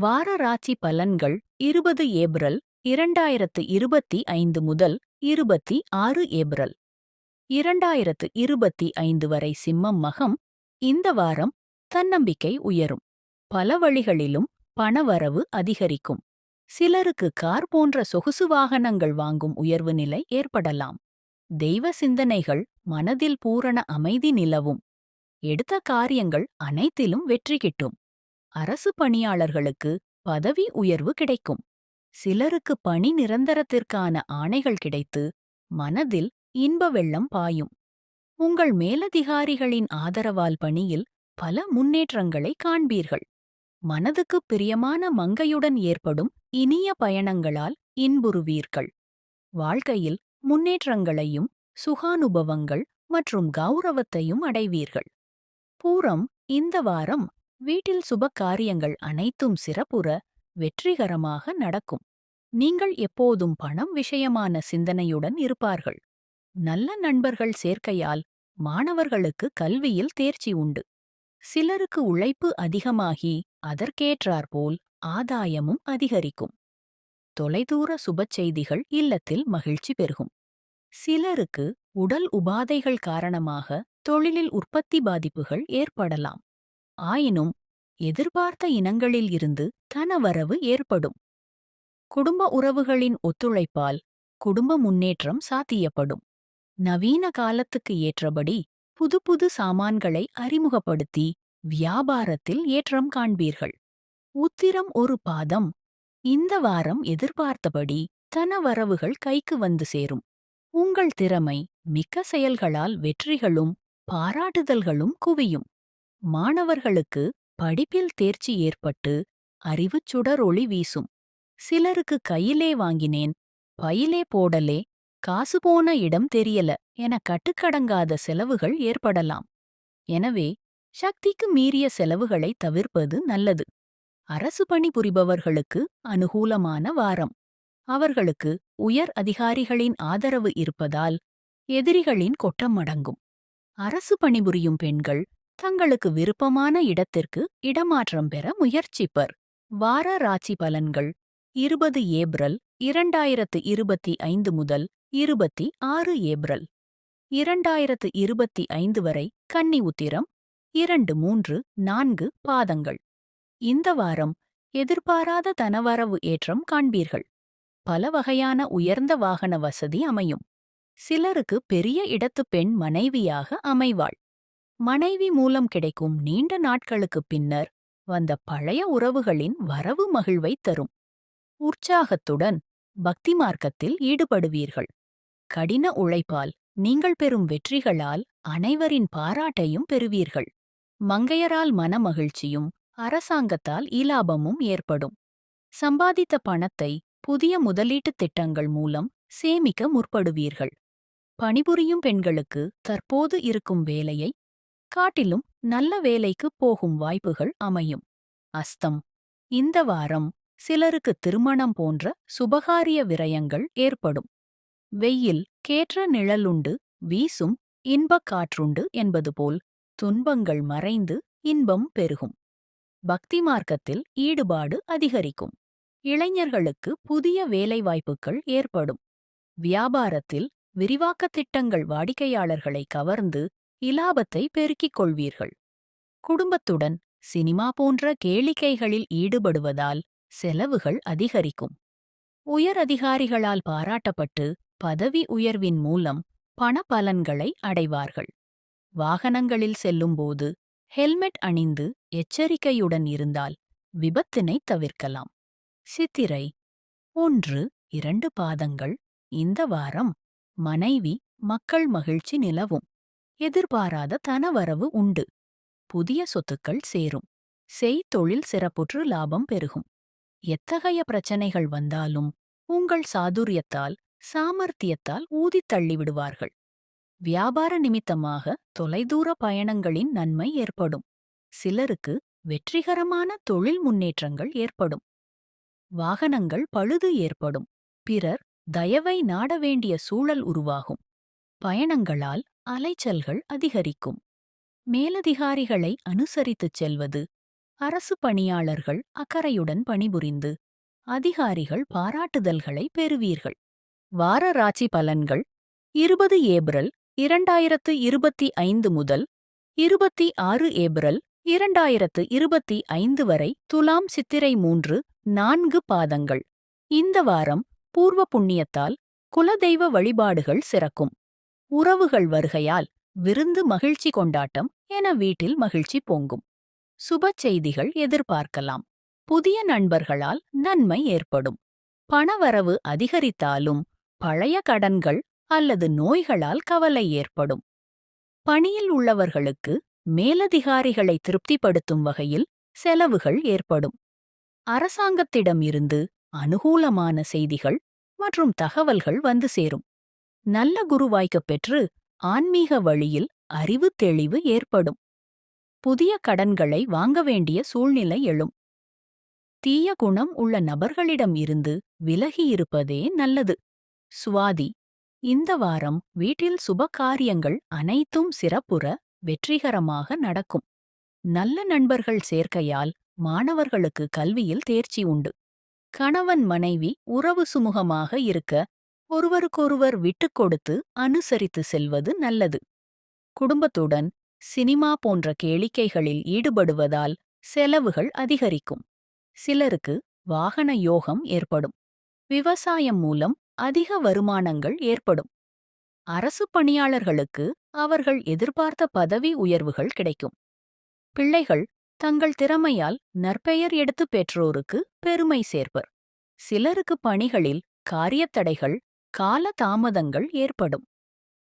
வார ராசி பலன்கள் 20 ஏப்ரல் 2025 முதல் 26 ஏப்ரல் 2025 வரை சிம்மம் மகம். இந்த வாரம் தன்னம்பிக்கை உயரும். பல வழிகளிலும் பணவரவு அதிகரிக்கும். சிலருக்கு கார் போன்ற சொகுசு வாகனங்கள் வாங்கும் உயர்வு நிலை ஏற்படலாம். தெய்வ சிந்தனைகள் மனதில் பூரண அமைதி நிலவும். எடுத்த காரியங்கள் அனைத்திலும் வெற்றி கிட்டும். அரசு பணியாளர்களுக்கு பதவி உயர்வு கிடைக்கும். சிலருக்கு பணி நிரந்தரத்திற்கான ஆணைகள் கிடைத்து மனதில் இன்ப வெள்ளம் பாயும். உங்கள் மேலதிகாரிகளின் ஆதரவால் பணியில் பல முன்னேற்றங்களை காண்பீர்கள். மனதுக்கு பிரியமான மங்கையுடன் ஏற்படும் இனிய பயணங்களால் இன்புறுவீர்கள். வாழ்க்கையில் முன்னேற்றங்களையும் சுகானுபவங்கள் மற்றும் கௌரவத்தையும் அடைவீர்கள். பூரம் இந்த வாரம் வீட்டில் சுப காரியங்கள் அனைத்தும் சிறப்புற வெற்றிகரமாக நடக்கும். நீங்கள் எப்போதும் பணம் விஷயமான சிந்தனையுடன் இருப்பார்கள். நல்ல நண்பர்கள் சேர்க்கையால் மாணவர்களுக்கு கல்வியில் தேர்ச்சி உண்டு. சிலருக்கு உழைப்பு அதிகமாகி அதற்கேற்றாற்போல் ஆதாயமும் அதிகரிக்கும். தொலைதூர சுபச் செய்திகள் இல்லத்தில் மகிழ்ச்சி பெருகும். சிலருக்கு உடல் உபாதைகள் காரணமாக தொழிலில் உற்பத்தி பாதிப்புகள் ஏற்படலாம். ஆயினும் எதிர்பார்த்த இனங்களில் இருந்து தனவரவு ஏற்படும். குடும்ப உறவுகளின் ஒத்துழைப்பால் குடும்ப முன்னேற்றம் சாத்தியப்படும். நவீன காலத்துக்கு ஏற்றபடி புது புது சாமான்களை அறிமுகப்படுத்தி வியாபாரத்தில் ஏற்றம் காண்பீர்கள். உத்திரம் ஒரு பாதம். இந்த வாரம் எதிர்பார்த்தபடி தனவரவுகள் கைக்கு வந்து சேரும். உங்கள் திறமை மிக்க செயல்களால் வெற்றிகளும் பாராட்டுதல்களும் குவியும். மாணவர்களுக்கு படிப்பில் தேர்ச்சி ஏற்பட்டு அறிவுச் சுடரொளி வீசும். சிலருக்கு கையிலே வாங்கினேன், பையிலே போடலே, காசு போன இடம் தெரியல என கட்டுக்கடங்காத செலவுகள் ஏற்படலாம். எனவே சக்திக்கு மீறிய செலவுகளை தவிர்ப்பது நல்லது. அரசு பணி புரிபவர்களுக்கு அனுகூலமான வாரம். அவர்களுக்கு உயர் அதிகாரிகளின் ஆதரவு இருப்பதால் எதிரிகளின் கொட்டம் அடங்கும். அரசு பணிபுரியும் பெண்கள் தங்களுக்கு விருப்பமான இடத்திற்கு இடமாற்றம் பெற முயற்சிப்பர். வார ராசி பலன்கள் 20 ஏப்ரல் 2025 முதல் 26 ஏப்ரல் 2025 வரை கன்னி உத்திரம் 2, 3, 4 பாதங்கள். இந்த வாரம் எதிர்பாராத தனவரவு ஏற்றம் காண்பீர்கள். பல வகையான உயர்ந்த வாகன வசதி அமையும். சிலருக்கு பெரிய இடத்து பெண் மனைவியாக அமைவாள். மனைவி மூலம் கிடைக்கும் நீண்ட நாட்களுக்குப் பின்னர் வந்த பழைய உறவுகளின் வரவு மகிழ்வைத் தரும். உற்சாகத்துடன் பக்தி மார்க்கத்தில் ஈடுபடுவீர்கள். கடின உழைப்பால் நீங்கள் பெறும் வெற்றிகளால் அனைவரின் பாராட்டையும் பெறுவீர்கள். மங்கையரால் மனமகிழ்ச்சியும் அரசாங்கத்தால் இலாபமும் ஏற்படும். சம்பாதித்த பணத்தை புதிய முதலீட்டுத் திட்டங்கள் மூலம் சேமிக்க முற்படுவீர்கள். பணிபுரியும் பெண்களுக்கு தற்போது இருக்கும் வேலையை காட்டிலும் நல்ல வேலைக்கு போகும் வாய்ப்புகள் அமையும். அஸ்தம் இந்த வாரம் சிலருக்கு திருமணம் போன்ற சுபகாரிய விரயங்கள் ஏற்படும். வெயில் கேற்ற நிழலுண்டு வீசும் இன்பக் காற்றுண்டு என்பது போல் துன்பங்கள் மறைந்து இன்பம் பெருகும். பக்தி மார்க்கத்தில் ஈடுபாடு அதிகரிக்கும். இளைஞர்களுக்கு புதிய வேலைவாய்ப்புகள் ஏற்படும். வியாபாரத்தில் விரிவாக்கத் திட்டங்கள் வாடிக்கையாளர்களை கவர்ந்து இலாபத்தை பெருக்கிக் கொள்வீர்கள். குடும்பத்துடன் சினிமா போன்ற கேளிக்கைகளில் ஈடுபடுவதால் செலவுகள் அதிகரிக்கும். உயர் அதிகாரிகளால் பாராட்டப்பட்டு பதவி உயர்வின் மூலம் பண பலன்களை அடைவார்கள். வாகனங்களில் செல்லும்போது ஹெல்மெட் அணிந்து எச்சரிக்கையுடன் இருந்தால் விபத்தினை தவிர்க்கலாம். சித்திரை 1, 2 பாதங்கள். இந்த வாரம் மனைவி மக்கள் மகிழ்ச்சி நிலவும். எதிர்பாராத தனவரவு உண்டு. புதிய சொத்துக்கள் சேரும். செய்தொழில் சிறப்புற்று லாபம் பெருகும். எத்தகைய பிரச்சனைகள் வந்தாலும் உங்கள் சாதுரியத்தால் சாமர்த்தியத்தால் ஊதித் தள்ளிவிடுவார்கள். வியாபார நிமித்தமாக தொலைதூர பயணங்களின் நன்மை ஏற்படும். சிலருக்கு வெற்றிகரமான தொழில் முன்னேற்றங்கள் ஏற்படும். வாகனங்கள் பழுது ஏற்படும். பிறர் தயவை நாட வேண்டிய சூழல் உருவாகும். பயணங்களால் அலைச்சல்கள் அதிகரிக்கும். மேலதிகாரிகளை அனுசரித்துச் செல்வது அரசு பணியாளர்கள் அக்கறையுடன் பணிபுரிந்து அதிகாரிகள் பாராட்டுதல்களை பெறுவீர்கள். வார ராசி பலன்கள் 20 ஏப்ரல் 2025 முதல் 26 ஏப்ரல் 2025 வரை துலாம் சித்திரை 3-4 பாதங்கள். இந்த வாரம் பூர்வ புண்ணியத்தால் குலதெய்வ வழிபாடுகள் சிறக்கும். உறவுகள் வருகையால் விருந்து மகிழ்ச்சி கொண்டாட்டம் என வீட்டில் மகிழ்ச்சி பொங்கும். சுப செய்திகள் எதிர்பார்க்கலாம். புதிய நண்பர்களால் நன்மை ஏற்படும். பணவரவு அதிகரித்தாலும் பழைய கடன்கள் அல்லது நோய்களால் கவலை ஏற்படும். பணியில் உள்ளவர்களுக்கு மேலதிகாரிகளை திருப்திப்படுத்தும் வகையில் செலவுகள் ஏற்படும். அரசாங்கத்திடம் இருந்து அனுகூலமான செய்திகள் மற்றும் தகவல்கள் வந்து சேரும். நல்ல குருவாய்க்கப் பெற்று ஆன்மீக வழியில் அறிவு தெளிவு ஏற்படும். புதிய கடன்களை வாங்க வேண்டிய சூழ்நிலை எழும். தீய குணம் உள்ள நபர்களிடம் இருந்து விலகியிருப்பதே நல்லது. சுவாதி இந்த வாரம் வீட்டில் சுப காரியங்கள் அனைத்தும் சிறப்புற வெற்றிகரமாக நடக்கும். நல்ல நண்பர்கள் சேர்க்கையால் மாணவர்களுக்கு கல்வியில் தேர்ச்சி உண்டு. கணவன் மனைவி உறவு சுமூகமாக இருக்க ஒருவருக்கொருவர் விட்டுக் கொடுத்து அனுசரித்து செல்வது நல்லது. குடும்பத்துடன் சினிமா போன்ற கேளிக்கைகளில் ஈடுபடுவதால் செலவுகள் அதிகரிக்கும். சிலருக்கு வாகன யோகம் ஏற்படும். விவசாயம் மூலம் அதிக வருமானங்கள் ஏற்படும். அரசு பணியாளர்களுக்கு அவர்கள் எதிர்பார்த்த பதவி உயர்வுகள் கிடைக்கும். பிள்ளைகள் தங்கள் திறமையால் நற்பெயர் எடுத்து பெற்றோருக்கு பெருமை சேர்ப்பர். சிலருக்கு பணிகளில் காரியத்தடைகள் கால தாமதங்கள் ஏற்படும்.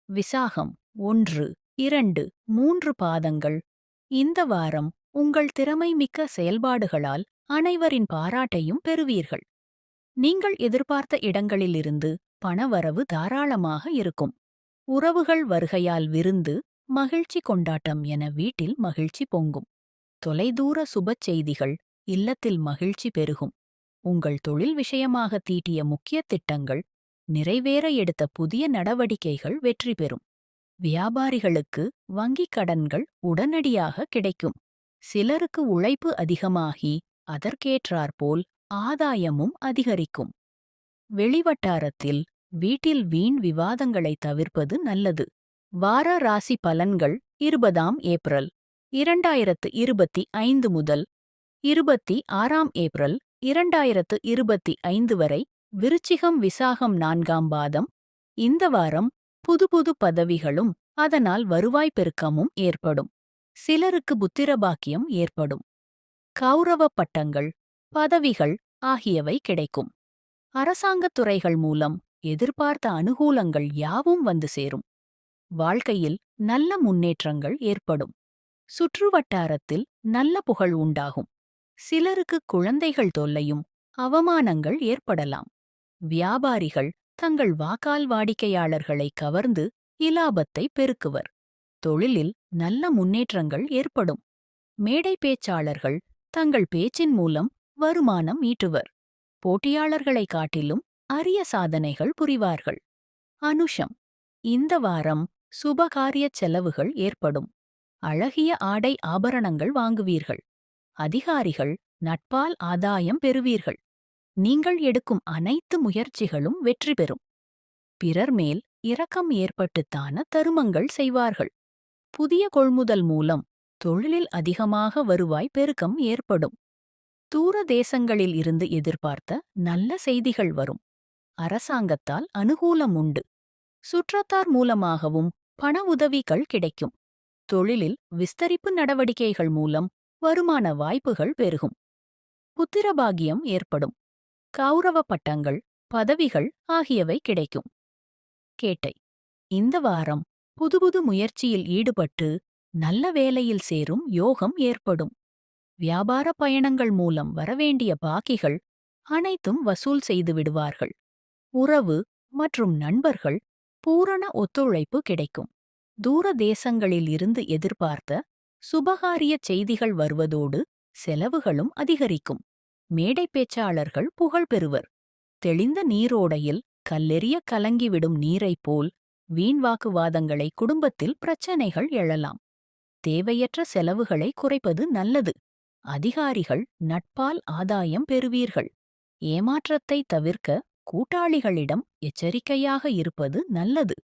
விசாகம் 1, 2, 3 பாதங்கள். இந்த வாரம் உங்கள் திறமைமிக்க செயல்பாடுகளால் அனைவரின் பாராட்டையும் பெறுவீர்கள். நீங்கள் எதிர்பார்த்த இடங்களிலிருந்து பணவரவு தாராளமாக இருக்கும். உறவுகள் வருகையால் விருந்து மகிழ்ச்சி கொண்டாட்டம் என வீட்டில் மகிழ்ச்சி பொங்கும். தொலைதூர சுபச் செய்திகள் இல்லத்தில் மகிழ்ச்சி பெருகும். உங்கள் தொழில் விஷயமாக தீட்டிய முக்கிய திட்டங்கள் நிறைவேற எடுத்த புதிய நடவடிக்கைகள் வெற்றி பெறும். வியாபாரிகளுக்கு வங்கிக் கடன்கள் உடனடியாக கிடைக்கும். சிலருக்கு உழைப்பு அதிகமாகி அதற்கேற்றாற்போல் ஆதாயமும் அதிகரிக்கும். வெளிவட்டாரத்தில் வீட்டில் வீண் விவாதங்களை தவிர்ப்பது நல்லது. வார ராசி பலன்கள் 20 ஏப்ரல் 2025 முதல் 26 ஏப்ரல் 2025 வரை விருச்சிகம் விசாகம் 4 பாதம். இந்த வாரம் புதுப்புது பதவிகளும் அதனால் வருவாய் பெருக்கமும் ஏற்படும். சிலருக்கு புத்திரபாக்கியம் ஏற்படும். கௌரவ பட்டங்கள் பதவிகள் ஆகியவை கிடைக்கும். அரசாங்கத் துறைகள் மூலம் எதிர்பார்த்த அனுகூலங்கள் யாவும் வந்து சேரும். வாழ்க்கையில் நல்ல முன்னேற்றங்கள் ஏற்படும். சுற்றுவட்டாரத்தில் நல்ல புகழ் உண்டாகும். சிலருக்கு குழந்தைகள் தொல்லையும் அவமானங்கள் ஏற்படலாம். வியாபாரிகள் தங்கள் வாக்கால் வாடிக்கையாளர்களை கவர்ந்து இலாபத்தை பெருக்குவர். தொழிலில் நல்ல முன்னேற்றங்கள் ஏற்படும். மேடை பேச்சாளர்கள் தங்கள் பேச்சின் மூலம் வருமானம் ஈட்டுவர். போட்டியாளர்களைக் காட்டிலும் அரிய சாதனைகள் புரிவார்கள். அனுஷம் இந்த வாரம் சுபகாரியச் செலவுகள் ஏற்படும். அழகிய ஆடை ஆபரணங்கள் வாங்குவீர்கள். அதிகாரிகள் நட்பால் ஆதாயம் பெறுவீர்கள். நீங்கள் எடுக்கும் அனைத்து முயற்சிகளும் வெற்றி பெறும். பிறர் மேல் இரக்கம் ஏற்பட்டுத்தான தருமங்கள் செய்வார்கள். புதிய கொள்முதல் மூலம் தொழிலில் அதிகமாக வருவாய் பெருக்கம் ஏற்படும். தூர தேசங்களில் இருந்து எதிர்பார்த்த நல்ல செய்திகள் வரும். அரசாங்கத்தால் அனுகூலம் உண்டு. சுற்றத்தார் மூலமாகவும் பண உதவிகள் கிடைக்கும். தொழிலில் விஸ்தரிப்பு நடவடிக்கைகள் மூலம் வருமான வாய்ப்புகள் பெருகும். புத்திரபாகியம் ஏற்படும். கௌரவ பட்டங்கள் பதவிகள் ஆகியவை கிடைக்கும். கேட்டை இந்த வாரம் புதுபுது முயற்சியில் ஈடுபட்டு நல்ல வேலையில் சேரும் யோகம் ஏற்படும். வியாபார பயணங்கள் மூலம் வரவேண்டிய பாக்கிகள் அனைத்தும் வசூல் செய்து விடுவார்கள். உறவு மற்றும் நண்பர்கள் பூரண ஒத்துழைப்பு கிடைக்கும். தூர தேசங்களில் இருந்து எதிர்பார்த்த சுபகாரியச் செய்திகள் வருவதோடு செலவுகளும் அதிகரிக்கும். மேடை பேச்சாளர்கள் புகழ் பெறுவர். தெளிந்த நீரோடையில் கல்லெறிய கலங்கிவிடும் நீரைப் போல் வீண் வாக்குவாதங்களை குடும்பத்தில் பிரச்சனைகள் எழலாம். தேவையற்ற செலவுகளை குறைப்பது நல்லது. அதிகாரிகள் நட்பால் ஆதாயம் பெறுவீர்கள். ஏமாற்றத்தை தவிர்க்க கூட்டாளிகளிடம் எச்சரிக்கையாக இருப்பது நல்லது.